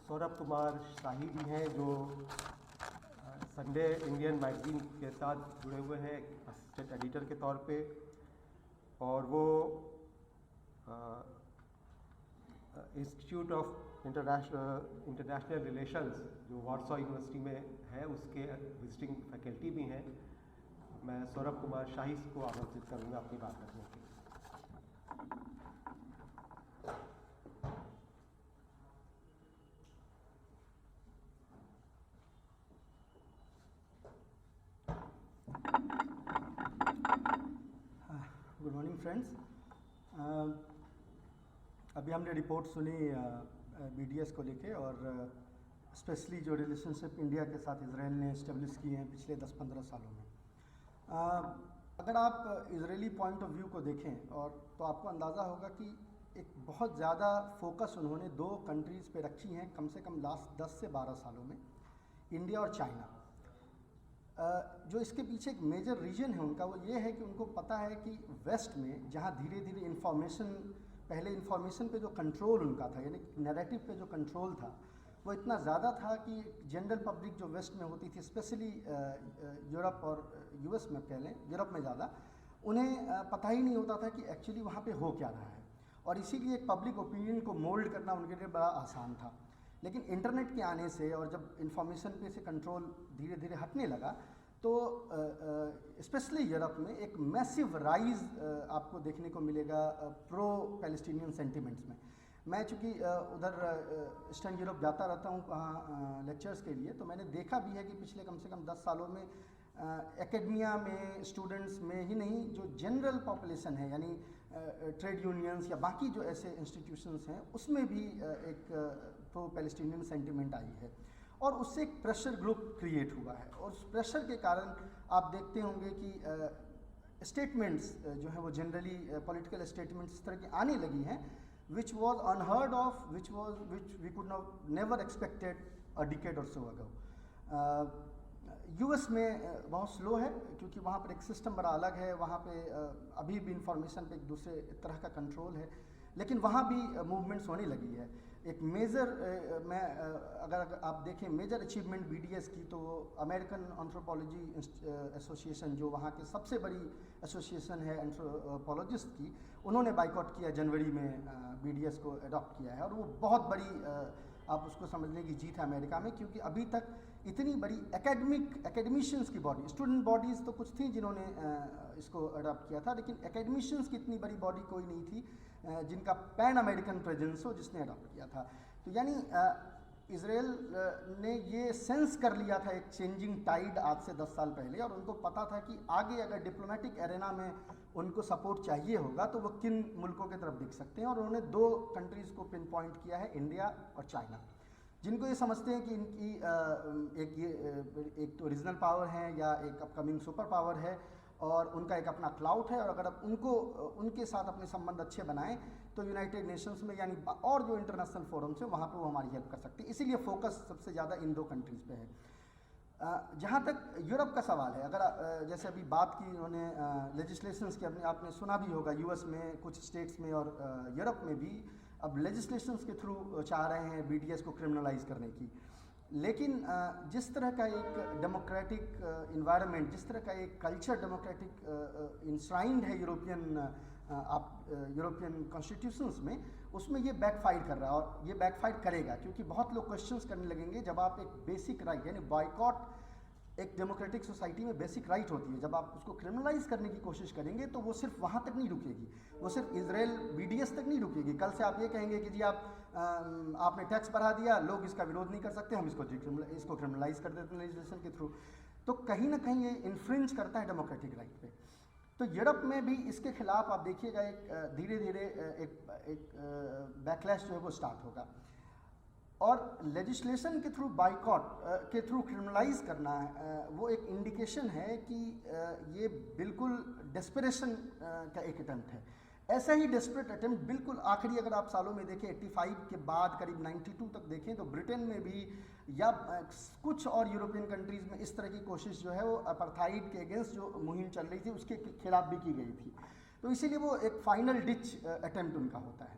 सौरभ कुमार शाही जी हैं जो Sunday Indian magazine के साथ जुड़े हुए हैं असिस्टेंट एडिटर के तौर पे, और वो इंस्टीट्यूट ऑफ इंटरनेशनल रिलेशंस जो वार्सो यूनिवर्सिटी में है उसके विजिटिंग फैकल्टी भी हैं। मैं सौरभ कुमार शाही को आमंत्रित करूंगा अपनी बात रखने के लिए। Good morning friends. अभी हमने रिपोर्ट सुनी बीडीएस को लेके, और स्पेशली जो रिलेशनशिप इंडिया के साथ इजराइल ने इस्टेब्लिश किए हैं पिछले 10-15 सालों में। अगर आप इजरायली पॉइंट ऑफ व्यू को देखें और तो आपको अंदाज़ा होगा कि एक बहुत ज़्यादा फोकस उन्होंने दो कंट्रीज़ पे रखी हैं कम से कम लास्ट 10 से 12 सालों में, इंडिया और चाइना। जो इसके पीछे एक मेजर रीजन है उनका, वो ये है कि उनको पता है कि वेस्ट में जहाँ धीरे धीरे पहले इन्फॉर्मेशन पे जो कंट्रोल उनका था, यानी नैरेटिव पे जो कंट्रोल था, वो इतना ज़्यादा था कि जनरल पब्लिक जो वेस्ट में होती थी, स्पेशली यूरोप और यूएस में, पहले यूरोप में ज़्यादा, उन्हें पता ही नहीं होता था कि एक्चुअली वहाँ पे हो क्या रहा है, और इसीलिए एक पब्लिक ओपिनियन को मोल्ड करना उनके लिए बड़ा आसान था। लेकिन इंटरनेट के आने से और जब इंफॉर्मेशन पे से कंट्रोल धीरे धीरे हटने लगा, तो स्पेशली यूरोप में एक मैसिव राइज आपको देखने को मिलेगा प्रो पैलेस्टीनियन सेंटिमेंट्स में। मैं चूँकि उधर ईस्टर्न यूरोप जाता रहता हूँ वहाँ लेक्चर्स के लिए, तो मैंने देखा भी है कि पिछले कम से कम 10 सालों में एकेडमिया में, स्टूडेंट्स में ही नहीं, जो जनरल पॉपुलेशन है, यानी ट्रेड यूनियंस या बाकी जो ऐसे इंस्टीट्यूशंस हैं, उसमें भी एक प्रो पैलेस्टीनियन सेंटिमेंट आई है, और उससे एक प्रेशर ग्रुप क्रिएट हुआ है। और उस प्रेशर के कारण आप देखते होंगे कि स्टेटमेंट्स जो है वो जनरली पॉलिटिकल स्टेटमेंट्स इस तरह की आने लगी हैं which was unheard of, which we could never expected a decade or so ago. US में बहुत स्लो है क्योंकि वहाँ पर एक सिस्टम बड़ा अलग है, वहाँ पे अभी भी इंफॉर्मेशन पे एक दूसरे तरह का कंट्रोल है, लेकिन वहाँ भी मूवमेंट्स होने लगी है। एक मेजर अगर आप देखें मेजर अचीवमेंट बीडीएस की, तो अमेरिकन एंथ्रोपोलॉजी एसोसिएशन, जो वहाँ की सबसे बड़ी एसोसिएशन है एंथ्रोपोलॉजिस्ट की, उन्होंने बाइकआउट किया, जनवरी में बीडीएस को अडॉप्ट किया है, और वो बहुत बड़ी आप उसको समझने की जीत है अमेरिका में, क्योंकि अभी तक इतनी बड़ी एकेडमिशियंस की बॉडी, स्टूडेंट बॉडीज़ तो कुछ थी जिन्होंने इसको अडॉप्ट किया था, लेकिन एकेडमिशियंस की इतनी बड़ी बॉडी कोई नहीं थी जिनका पैन अमेरिकन प्रेजेंस हो, जिसने अडॉप्ट किया था। तो यानी इजराइल ने ये सेंस कर लिया था एक चेंजिंग टाइड आज से 10 साल पहले, और उनको पता था कि आगे अगर डिप्लोमेटिक एरेना में उनको सपोर्ट चाहिए होगा तो वो किन मुल्कों की तरफ देख सकते हैं, और उन्होंने दो कंट्रीज़ को पिन पॉइंट किया है, इंडिया और चाइना, जिनको ये समझते हैं कि इनकी एक तो रीजनल पावर है या एक अपकमिंग सुपर पावर है, और उनका एक अपना क्लाउड है, और अगर आप उनके साथ अपने संबंध अच्छे बनाएं तो यूनाइटेड नेशंस में, यानी और जो इंटरनेशनल फोरम्स है वहाँ पे वो हमारी हेल्प कर सकती है। इसीलिए फोकस सबसे ज़्यादा इन दो कंट्रीज़ पे है। जहाँ तक यूरोप का सवाल है, अगर जैसे अभी बात की उन्होंने लेजिस्लेशंस की, आपने सुना भी होगा यूएस में कुछ स्टेट्स में और यूरोप में भी अब लेजिस्लेशंस के थ्रू चाह रहे हैं बीडीएस को क्रिमिनलाइज करने की। लेकिन जिस तरह का एक डेमोक्रेटिक इन्वायरमेंट, जिस तरह का एक कल्चर डेमोक्रेटिक इंश्राइंड है यूरोपियन कॉन्स्टिट्यूशंस में, उसमें ये बैकफायर कर रहा है, और ये बैकफायर करेगा, क्योंकि बहुत लोग क्वेश्चंस करने लगेंगे जब आप एक बेसिक राइट, यानी बॉयकॉट एक डेमोक्रेटिक सोसाइटी में बेसिक राइट होती है, जब आप उसको क्रिमिनलाइज करने की कोशिश करेंगे तो वो सिर्फ वहाँ तक नहीं रुकेगी, वो सिर्फ इजराइल बीडीएस तक नहीं रुकेगी। कल से आप ये कहेंगे कि जी आपने टैक्स बढ़ा दिया, लोग इसका विरोध नहीं कर सकते, हम इसको क्रिमिनलाइज कर देते हैं लेजिस्लेशन के थ्रू, तो कहीं ना कहीं ये इन्फ्रिंज करता है डेमोक्रेटिक राइट पे। तो यूरोप में भी इसके खिलाफ आप देखिएगा एक धीरे धीरे एक बैकलैश जो है वो स्टार्ट होगा, और लेजिस्लेशन के थ्रू बाइकॉट के थ्रू क्रिमिनलाइज करना वो एक इंडिकेशन है कि ये बिल्कुल डेस्परेशन का एक अटेम्प्ट है। ऐसा ही डेस्परेट अटेम्प्ट बिल्कुल आखिरी अगर आप सालों में देखें 85 के बाद करीब 92 तक देखें तो ब्रिटेन में भी या कुछ और यूरोपियन कंट्रीज़ में इस तरह की कोशिश जो है वो अपार्थाइड के अगेंस्ट जो मुहिम चल रही थी उसके खिलाफ भी की गई थी। तो इसीलिए वो एक फाइनल डिच अटेम्प्ट उनका होता है।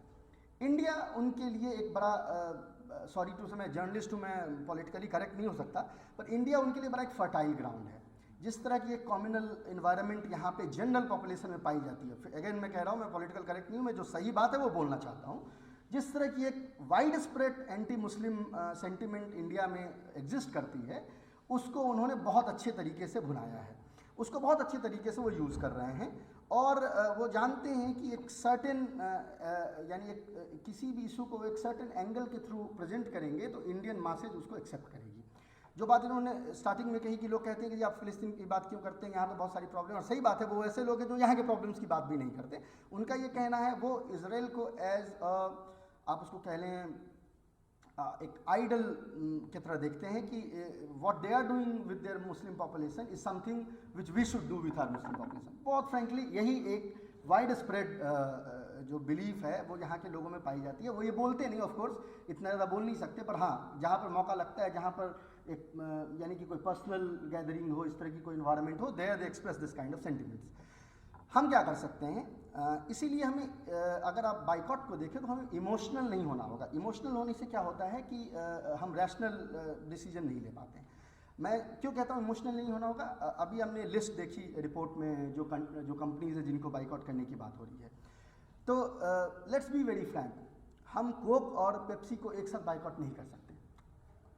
इंडिया उनके लिए एक बड़ा सॉरी टू से मैं जर्नलिस्ट हूँ, मैं पॉलिटिकली करेक्ट नहीं हो सकता, पर इंडिया उनके लिए बड़ा एक फर्टाइल ग्राउंड है। जिस तरह की एक कॉम्युनल इन्वायरमेंट यहाँ पे जनरल पॉपुलेशन में पाई जाती है, अगेन मैं कह रहा हूँ मैं पॉलिटिकल करेक्ट नहीं हूँ, मैं जो सही बात है वो बोलना चाहता हूँ। जिस तरह की एक wide spread anti Muslim sentiment India में एग्जिस्ट करती है, उसको उन्होंने बहुत अच्छे तरीके से भुनाया है, उसको बहुत अच्छे तरीके से वो यूज़ कर रहे हैं। और वो जानते हैं कि एक सर्टेन यानी एक किसी भी इशू को एक सर्टेन एंगल के थ्रू प्रेजेंट करेंगे तो इंडियन मासेज उसको एक्सेप्ट करेगी। जो बात इन्होंने स्टार्टिंग में कही कि लोग कहते हैं कि जी आप फिलिस्तीन की बात क्यों करते हैं, यहाँ पे बहुत सारी प्रॉब्लम, और सही बात है, वो ऐसे लोग हैं जो यहाँ के प्रॉब्लम्स की बात भी नहीं करते। उनका ये कहना है, वो इजराइल को एज आप उसको कह लें एक आइडल की तरह देखते हैं कि what they are doing with their Muslim population is something which we should do with our Muslim population. बहुत फ्रेंकली यही एक वाइड स्प्रेड जो बिलीफ है वो यहाँ के लोगों में पाई जाती है। वो ये बोलते नहीं, ऑफ कोर्स इतना ज़्यादा बोल नहीं सकते, पर हाँ जहाँ पर मौका लगता है, जहाँ पर एक यानी कि कोई पर्सनल गैदरिंग हो, इस तरह की कोई इन्वायरमेंट हो, there they express this kind of sentiments. हम क्या कर सकते हैं, इसीलिए हमें अगर आप बाइकॉट को देखें तो हमें इमोशनल नहीं होना होगा। इमोशनल होने से क्या होता है कि हम रैशनल डिसीजन नहीं ले पाते हैं। मैं क्यों कहता हूँ इमोशनल नहीं होना होगा, अभी हमने लिस्ट देखी रिपोर्ट में जो कंपनीज है जिनको बाइकआउट करने की बात हो रही है, तो लेट्स बी वेरी फ्रैंक, हम कोक और पेप्सी को एक साथ बाइकआउट नहीं कर सकते।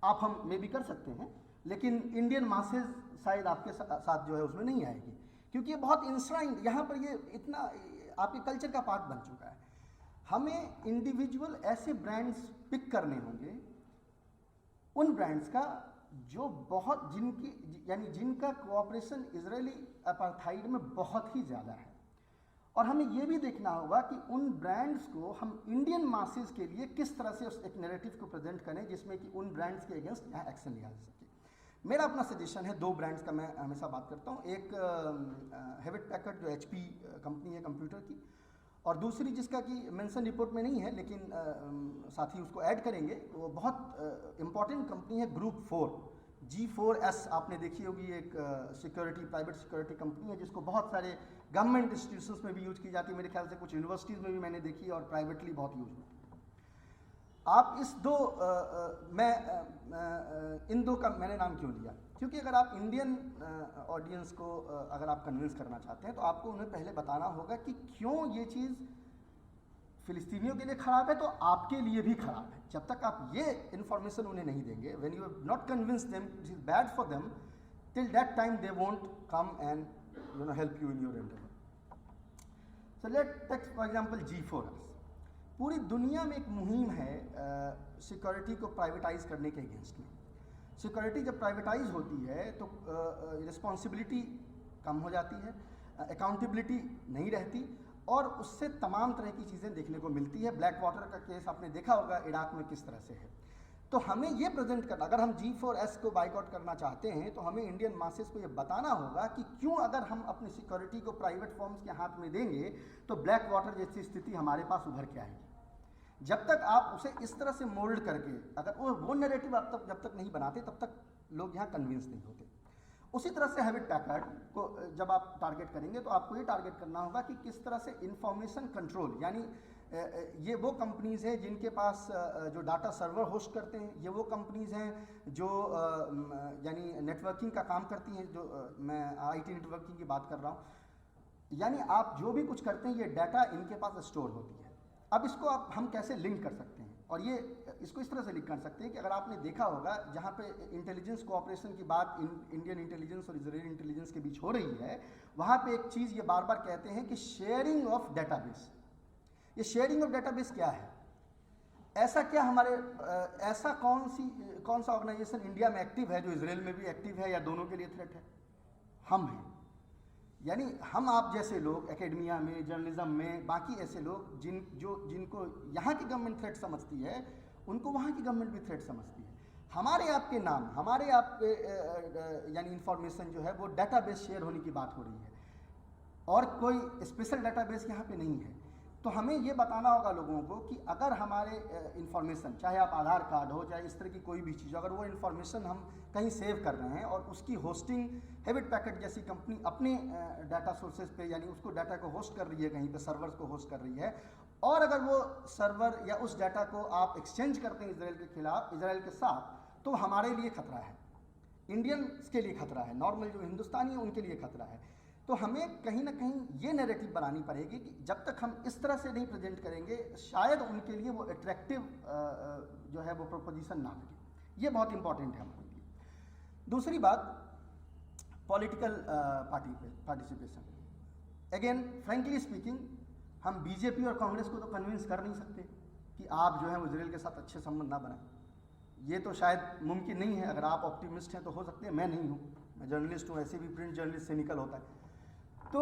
आप हम मे भी कर सकते हैं, लेकिन इंडियन मासेज शायद आपके साथ जो है उसमें नहीं आएगी, क्योंकि ये बहुत इंश्राइंड, यहाँ पर ये इतना आपके कल्चर का पार्ट बन चुका है। हमें इंडिविजुअल ऐसे ब्रांड्स पिक करने होंगे, उन ब्रांड्स का जो बहुत जिनका कोऑपरेशन इजरायली अपार्थाइड में बहुत ही ज़्यादा है। और हमें ये भी देखना होगा कि उन ब्रांड्स को हम इंडियन मासेस के लिए किस तरह से उस एक नैरेटिव को प्रेजेंट करें जिसमें कि उन ब्रांड्स के अगेंस्ट यहाँ एक्शन लिया जा सके। मेरा अपना सजेशन है, दो ब्रांड्स का मैं हमेशा बात करता हूँ। एक हेविट पैकर्ड जो HP कंपनी है कंप्यूटर की, और दूसरी जिसका कि मेंशन रिपोर्ट में नहीं है लेकिन साथ ही उसको ऐड करेंगे, वो बहुत इंपॉर्टेंट कंपनी है ग्रुप 4 G4S। आपने देखी होगी, एक सिक्योरिटी प्राइवेट सिक्योरिटी कंपनी है जिसको बहुत सारे गवर्नमेंट इंस्टीट्यूशंस में भी यूज़ की जाती है, मेरे ख्याल से कुछ यूनिवर्सिटीज़ में भी मैंने देखी है, और प्राइवेटली बहुत यूज होती है। आप इस दो इन दो का मैंने नाम क्यों लिया, क्योंकि अगर आप इंडियन ऑडियंस को अगर आप कन्विंस करना चाहते हैं तो आपको उन्हें पहले बताना होगा कि क्यों ये चीज़ फिलिस्तीनियों के लिए ख़राब है, तो आपके लिए भी ख़राब है। जब तक आप ये इन्फॉर्मेशन उन्हें नहीं देंगे, when you have not convince them it is bad for them, till that time they won't come and help you in your endeavour. So let take for example G4S। पूरी दुनिया में एक मुहिम है सिक्योरिटी को प्राइवेटाइज करने के against में। सिक्योरिटी जब प्राइवेटाइज होती है तो रिस्पॉन्सिबिलिटी कम हो जाती है, अकाउंटेबिलिटी नहीं रहती, और उससे तमाम तरह की चीज़ें देखने को मिलती है। ब्लैक वाटर का केस आपने देखा होगा इराक में किस तरह से है। तो हमें ये प्रेजेंट करना, अगर हम G4S को बाइकआउट करना चाहते हैं तो हमें इंडियन मासेस को ये बताना होगा कि क्यों अगर हम अपनी सिक्योरिटी को प्राइवेट फर्म्स के हाथ में देंगे तो ब्लैक वाटर जैसी स्थिति हमारे पास उभर के आएगी। जब तक आप उसे इस तरह से मोल्ड करके अगर वो नैरेटिव आप जब तक नहीं बनाते तब तक लोग यहाँ कन्विंस नहीं होते। उसी तरह से हेविट पैकर्ड को जब आप टारगेट करेंगे तो आपको ये टारगेट करना होगा कि किस तरह से इंफॉर्मेशन कंट्रोल, यानी ये वो कंपनीज़ हैं जिनके पास जो डाटा सर्वर होस्ट करते हैं, ये वो कंपनीज़ हैं जो यानी नेटवर्किंग का काम करती हैं, जो मैं IT नेटवर्किंग की बात कर रहा हूँ। यानी आप जो भी कुछ करते हैं ये डाटा इनके पास स्टोर होती है। अब इसको हम कैसे लिंक कर सकते हैं, और ये इसको इस तरह से लिंक कर सकते हैं कि अगर आपने देखा होगा जहाँ पे इंटेलिजेंस कोऑपरेशन की बात इंडियन इंटेलिजेंस और इजरायली इंटेलिजेंस के बीच हो रही है, वहाँ पे एक चीज़ ये बार बार कहते हैं कि शेयरिंग ऑफ डेटाबेस। ये शेयरिंग ऑफ डेटाबेस क्या है? ऐसा क्या हमारे ऐसा कौन सा ऑर्गेनाइजेशन इंडिया में एक्टिव है जो इजराइल में भी एक्टिव है या दोनों के लिए थ्रेट है? हम हैं। यानी हम आप जैसे लोग एकेडमिया में, जर्नलिज्म में, बाकी ऐसे लोग जिनको यहाँ की गवर्नमेंट थ्रेट समझती है उनको वहाँ की गवर्नमेंट भी थ्रेट समझती है। हमारे आपके नाम, हमारे आपके यानी इन्फॉर्मेशन जो है वो डाटाबेस शेयर होने की बात हो रही है, और कोई स्पेशल डाटाबेस यहाँ पे नहीं है। तो हमें ये बताना होगा लोगों को कि अगर हमारे इन्फॉर्मेशन, चाहे आप आधार कार्ड हो, चाहे इस तरह की कोई भी चीज़, अगर वो इन्फॉर्मेशन हम कहीं सेव कर रहे हैं और उसकी होस्टिंग हेविट पैकेट जैसी कंपनी अपने डाटा सोर्सेज पे, यानी उसको डाटा को होस्ट कर रही है, कहीं पे सर्वर्स को होस्ट कर रही है, और अगर वो सर्वर या उस डाटा को आप एक्सचेंज करते हैं इसराइल के खिलाफ, इसराइल के साथ, तो हमारे लिए खतरा है, इंडियंस के लिए खतरा है, नॉर्मल जो हिंदुस्तानी है उनके लिए खतरा है। तो हमें कहीं ना कहीं ये नैरेटिव बनानी पड़ेगी कि जब तक हम इस तरह से नहीं प्रेजेंट करेंगे, शायद उनके लिए वो अट्रैक्टिव जो है वो प्रोपोजिशन ना लगे। ये बहुत इंपॉर्टेंट है हमारे लिए। दूसरी बात, political participation. Again frankly speaking, हम बीजेपी और कांग्रेस को तो कन्विंस कर नहीं सकते कि आप जो है वो इसराइल के साथ अच्छे संबंध ना बनाएं। ये तो शायद मुमकिन नहीं है। अगर आप ऑप्टिमिस्ट हैं तो हो सकते हैं, मैं नहीं हूँ, मैं जर्नलिस्ट हूँ, ऐसे भी प्रिंट जर्नलिस्ट से निकल होता है। तो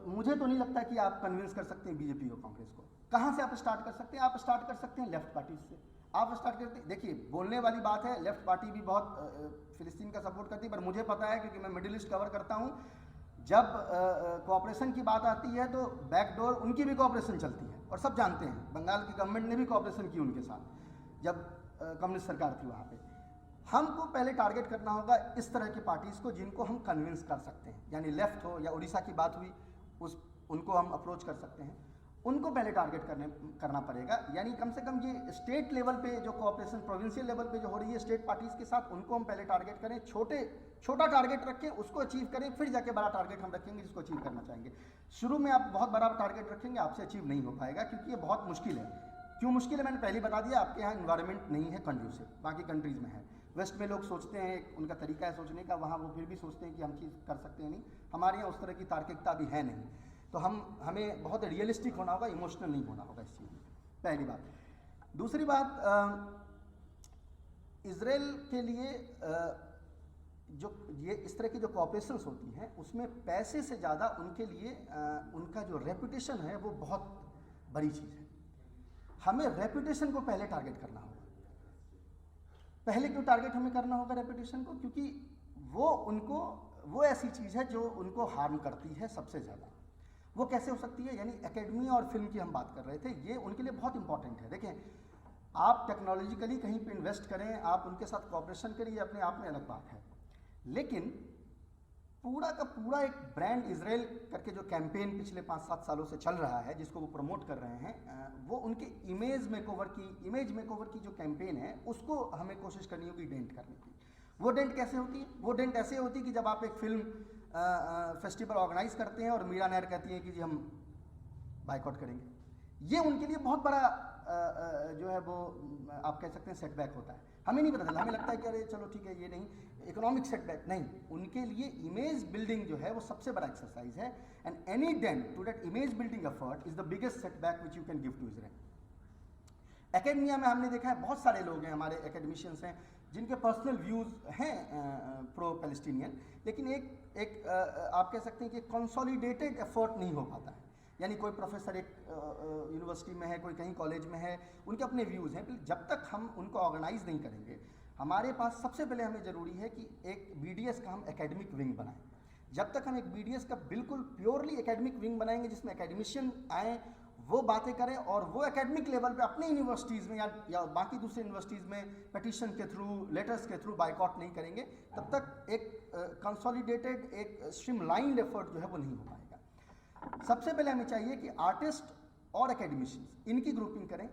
मुझे तो नहीं लगता कि आप कन्विंस कर सकते हैं बीजेपी और कांग्रेस को। कहाँ से आप स्टार्ट कर सकते हैं? आप स्टार्ट कर सकते हैं लेफ्ट पार्टी से। आप स्टार्ट करते, देखिए बोलने वाली बात है, लेफ्ट पार्टी भी बहुत फिलिस्तीन का सपोर्ट करती है, पर मुझे पता है क्योंकि मैं मिडिल ईस्ट कवर करता हूँ, जब कोऑपरेशन की बात आती है तो बैकडोर उनकी भी कोऑपरेशन चलती है, और सब जानते हैं बंगाल की गवर्नमेंट ने भी कोऑपरेशन की उनके साथ जब कम्युनिस्ट सरकार थी वहाँ पे। हमको पहले टारगेट करना होगा इस तरह की पार्टीज़ को जिनको हम कन्विंस कर सकते हैं, यानी लेफ्ट हो या उड़ीसा की बात हुई उनको हम अप्रोच कर सकते हैं, उनको पहले टारगेट करना पड़ेगा। यानी कम से कम ये स्टेट लेवल पे जो कोऑपरेशन प्रोविंशियल लेवल पे जो हो रही है स्टेट पार्टीज़ के साथ, उनको हम पहले टारगेट करें, छोटा टारगेट रखें, उसको अचीव करें, फिर जाके बड़ा टारगेट हम रखेंगे जिसको अचीव करना चाहेंगे। शुरू में आप बहुत बड़ा टारगेट रखेंगे, आपसे अचीव नहीं हो पाएगा, क्योंकि ये बहुत मुश्किल है। क्यों मुश्किल है मैंने पहले बता दिया, आपके यहाँ इन्वायरमेंट नहीं है कंड्यूसिव, बाकी कंट्रीज़ में है। वेस्ट में लोग सोचते हैं, उनका तरीका है सोचने का, वहाँ वो फिर भी सोचते हैं कि हम चीज़ कर सकते हैं नहीं, हमारे यहाँ उस तरह की तार्किकता भी है नहीं। तो हमें बहुत रियलिस्टिक होना होगा, इमोशनल नहीं होना होगा इस चीज़ में, पहली बात। दूसरी बात, इजराइल के लिए जो ये इस तरह की जो कॉपरेशंस होती हैं उसमें पैसे से ज़्यादा उनके लिए उनका जो रेपुटेशन है वो बहुत बड़ी चीज़ है। हमें रेपुटेशन को पहले टारगेट करना होगा। पहले क्यों टारगेट हमें करना होगा रेपुटेशन को? क्योंकि वो ऐसी चीज़ है जो उनको हार्म करती है सबसे ज़्यादा। वो कैसे हो सकती है? यानी एकेडमी और फिल्म की हम बात कर रहे थे, ये उनके लिए बहुत इंपॉर्टेंट है। देखें, आप टेक्नोलॉजिकली कहीं पे इन्वेस्ट करें, आप उनके साथ कॉपरेशन करें, ये अपने आप में अलग बात है, लेकिन पूरा का पूरा एक ब्रांड इजराइल करके जो कैंपेन पिछले 5-7 सालों से चल रहा है, जिसको वो प्रमोट कर रहे हैं, वो उनके इमेज मेकओवर की जो कैंपेन है उसको हमें कोशिश करनी होगी डेंट करने की। वो डेंट कैसे होती है? वो डेंट ऐसे होती है कि जब आप एक फिल्म फेस्टिवल ऑर्गेनाइज करते हैं और मीरा नायर कहती है कि जी हम बाइकआउट करेंगे, ये उनके लिए बहुत बड़ा जो है वो आप कह सकते हैं सेटबैक होता है। हमें नहीं पता चला, हमें लगता है कि अरे चलो ठीक है, ये नहीं, इकोनॉमिक सेटबैक नहीं, उनके लिए इमेज बिल्डिंग जो है वो सबसे बड़ा एक्सरसाइज है। And any dent to that image building effort is the biggest setback which you can give to Israel. Academia में हमने देखा है बहुत सारे लोग हैं, हमारे एकेडमिशियंस हैं जिनके पर्सनल व्यूज़ हैं प्रो पैलेस्टीनियन, लेकिन एक आप कह सकते हैं कि कंसोलिडेटेड एफर्ट नहीं हो पाता है। यानी कोई प्रोफेसर एक यूनिवर्सिटी में है, कोई कहीं कॉलेज में है, उनके अपने व्यूज़ हैं। जब तक हम उनको ऑर्गेनाइज नहीं करेंगे, हमारे पास सबसे पहले हमें ज़रूरी है कि एक बीडीएस का हम एकेडमिक विंग बनाएं। जब तक हम एक बीडीएस का बिल्कुल प्योरली एकेडमिक विंग बनाएंगे जिसमें एकेडमिशियन आएँ, वो बातें करें, और वो एकेडमिक लेवल पे अपने यूनिवर्सिटीज़ में या बाकी दूसरे यूनिवर्सिटीज़ में पिटीशन के थ्रू, लेटर्स के थ्रू बाइकआउट नहीं करेंगे, तब तक एक कंसोलिडेटेड, एक स्ट्रीमलाइंड एफर्ट जो है वो नहीं हो पाएगा। सबसे पहले हमें चाहिए कि आर्टिस्ट और एकेडमिशियंस इनकी ग्रुपिंग करें।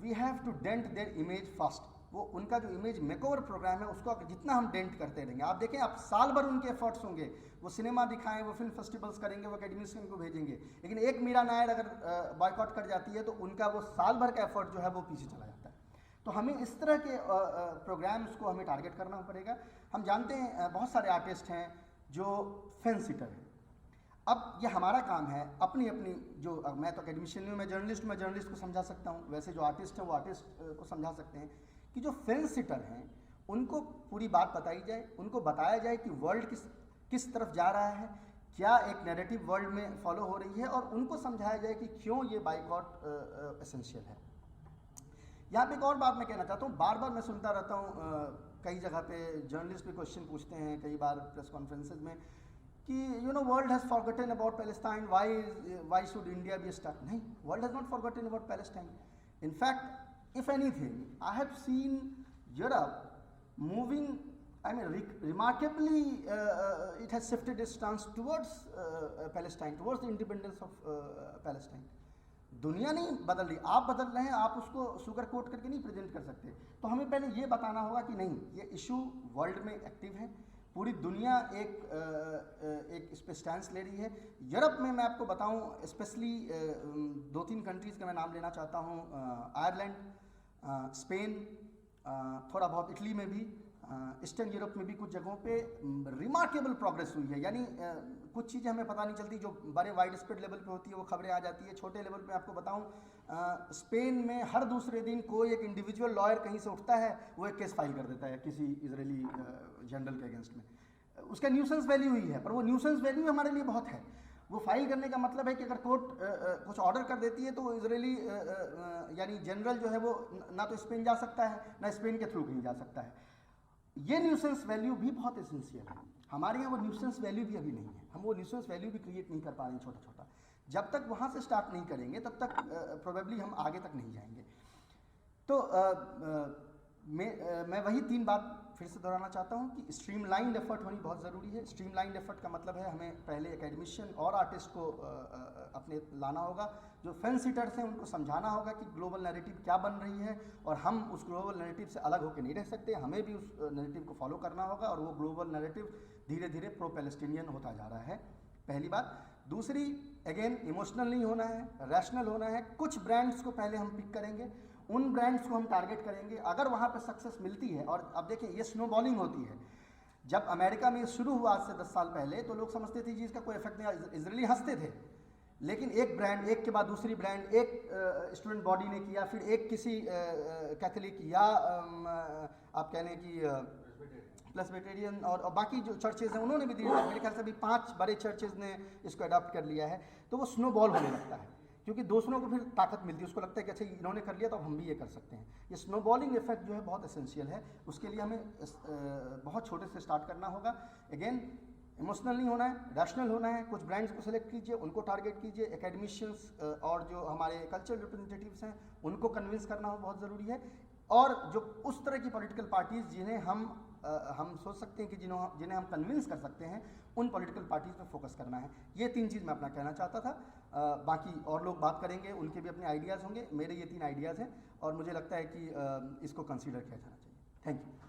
We have to dent their image first. वो उनका जो इमेज मेकओवर प्रोग्राम है उसको जितना हम डेंट करते रहेंगे, आप देखें, आप साल भर उनके एफर्ट्स होंगे, वो सिनेमा दिखाएं, वो फिल्म फेस्टिवल्स करेंगे, वो एकेडमिशियन को भेजेंगे, लेकिन एक मीरा नायर अगर बॉयकॉट कर जाती है तो उनका वो साल भर का एफर्ट जो है वो पीछे चला जाता है। तो हमें इस तरह के प्रोग्राम्स को हमें टारगेट करना पड़ेगा। हम जानते हैं बहुत सारे आर्टिस्ट हैं जो फेंस सिटर हैं। अब ये हमारा काम है अपनी जो, मैं तो एकेडमिशियन नहीं हूँ, मैं जर्नलिस्ट को समझा सकता हूँ, वैसे जो आर्टिस्ट हैं वो आर्टिस्ट को समझा सकते हैं कि जो फेंस सिटर हैं उनको पूरी बात बताई जाए, उनको बताया जाए कि वर्ल्ड किस तरफ जा रहा है, क्या एक नैरेटिव वर्ल्ड में फॉलो हो रही है, और उनको समझाया जाए कि क्यों ये बाइकआउट एसेंशियल है। यहाँ पे एक और बात मैं कहना चाहता हूँ, बार बार मैं सुनता रहता हूँ कई जगह पे जर्नलिस्ट भी क्वेश्चन पूछते हैं कई बार प्रेस कॉन्फ्रेंसेज में कि world has forgotten about Palestine, why should India be stuck? नहीं, world has not forgotten about Palestine. In fact, if anything, I have seen Europe moving, remarkably, it has shifted its stance towards Palestine, towards the independence of Palestine. दुनिया नहीं बदल रही, आप बदल रहे हैं, आप उसको शुगर कोट करके नहीं प्रेजेंट कर सकते। तो हमें पहले ये बताना होगा कि नहीं, ये इशू वर्ल्ड में एक्टिव है, पूरी दुनिया एक इस पर स्टैंड ले रही है। यूरोप में मैं आपको बताऊं, स्पेशली 2-3 कंट्रीज़ का मैं नाम लेना चाहता हूं, आयरलैंड, स्पेन, थोड़ा बहुत इटली में भी, ईस्टर्न यूरोप में भी कुछ जगहों पे रिमार्केबल प्रोग्रेस हुई है। यानी कुछ चीज़ें हमें पता नहीं चलती, जो बड़े वाइड स्प्रेड लेवल पे होती है वो खबरें आ जाती है। छोटे लेवल पे आपको बताऊं, स्पेन में हर दूसरे दिन कोई एक इंडिविजुअल लॉयर कहीं से उठता है, वो एक केस फाइल कर देता है किसी इजरायली जनरल के अगेंस्ट में। उसका न्यूसेंस वैल्यू ही है, पर वो न्यूसेंस वैल्यू हमारे लिए बहुत है। वो फाइल करने का मतलब है कि अगर कोर्ट कुछ ऑर्डर कर देती है तो वो इजरायली यानी जनरल जो है वो ना तो स्पेन जा सकता है, ना स्पेन के थ्रू कहीं जा सकता है। ये न्यूसेंस वैल्यू भी बहुत एसेंशियल है। हमारे यहाँ वो न्यूसेंस वैल्यू भी अभी नहीं है, हम वो न्यूसेंस वैल्यू भी क्रिएट नहीं कर पा रहे हैं छोटा छोटा। जब तक वहाँ से स्टार्ट नहीं करेंगे तब तक प्रोबेबली हम आगे तक नहीं जाएंगे। तो मैं वही 3 बात फिर से दोहराना चाहता हूँ कि स्ट्रीमलाइंड एफर्ट होनी बहुत ज़रूरी है। स्ट्रीमलाइंड एफर्ट का मतलब है हमें पहले एकेडमिशियन और आर्टिस्ट को अपने लाना होगा, जो फेंस सीटर्स हैं उनको समझाना होगा कि ग्लोबल नैरेटिव क्या बन रही है, और हम उस ग्लोबल नैरेटिव से अलग होकर नहीं रह सकते, हमें भी उस नैरेटिव को फॉलो करना होगा, और वो ग्लोबल नैरेटिव धीरे धीरे प्रो पैलेस्टीनियन होता जा रहा है, पहली बात। दूसरी, अगेन इमोशनल नहीं होना है, रैशनल होना है। कुछ ब्रांड्स को पहले हम पिक करेंगे, उन ब्रांड्स को हम टारगेट करेंगे, अगर वहाँ पे सक्सेस मिलती है। और अब देखिए ये स्नोबॉलिंग होती है। जब अमेरिका में शुरू हुआ आज से 10 साल पहले तो लोग समझते थे जी इसका कोई इफेक्ट नहीं, इजरायली हंसते थे, लेकिन एक ब्रांड एक के बाद दूसरी ब्रांड, एक स्टूडेंट बॉडी ने किया, फिर एक किसी कैथोलिक या आप कह लें कि प्रेस्बिटेरियन और बाकी जो चर्चेज हैं उन्होंने भी धीरे धीरे, मेरे ख्याल से अभी 5 बड़े चर्चेज ने इसको अडॉप्ट कर लिया है। तो वो स्नोबॉल होने लगता है, क्योंकि दूसरों को फिर ताकत मिलती है, उसको लगता है कि अच्छा इन्होंने कर लिया तो हम भी ये कर सकते हैं। ये स्नोबॉलिंग इफेक्ट जो है बहुत एसेंशियल है, उसके लिए हमें बहुत छोटे से स्टार्ट करना होगा। अगेन इमोशनल नहीं होना है, रैशनल होना है। कुछ ब्रांड्स को सेलेक्ट कीजिए, उनको टारगेट कीजिए, एकेडमिशियंस और जो हमारे कल्चरल रिप्रेजेंटेटिव्स हैं उनको कन्विंस करना हो बहुत ज़रूरी है। और जो उस तरह की पॉलिटिकल पार्टीज़ जिन्हें हम सोच सकते हैं कि जिन्हें हम कन्विंस कर सकते हैं, उन पॉलिटिकल पार्टीज़ पे फोकस करना है। ये 3 चीज़ मैं अपना कहना चाहता था। बाकी और लोग बात करेंगे, उनके भी अपने आइडियाज़ होंगे, मेरे ये 3 आइडियाज़ हैं और मुझे लगता है कि इसको कंसीडर किया जाना चाहिए। Thank you.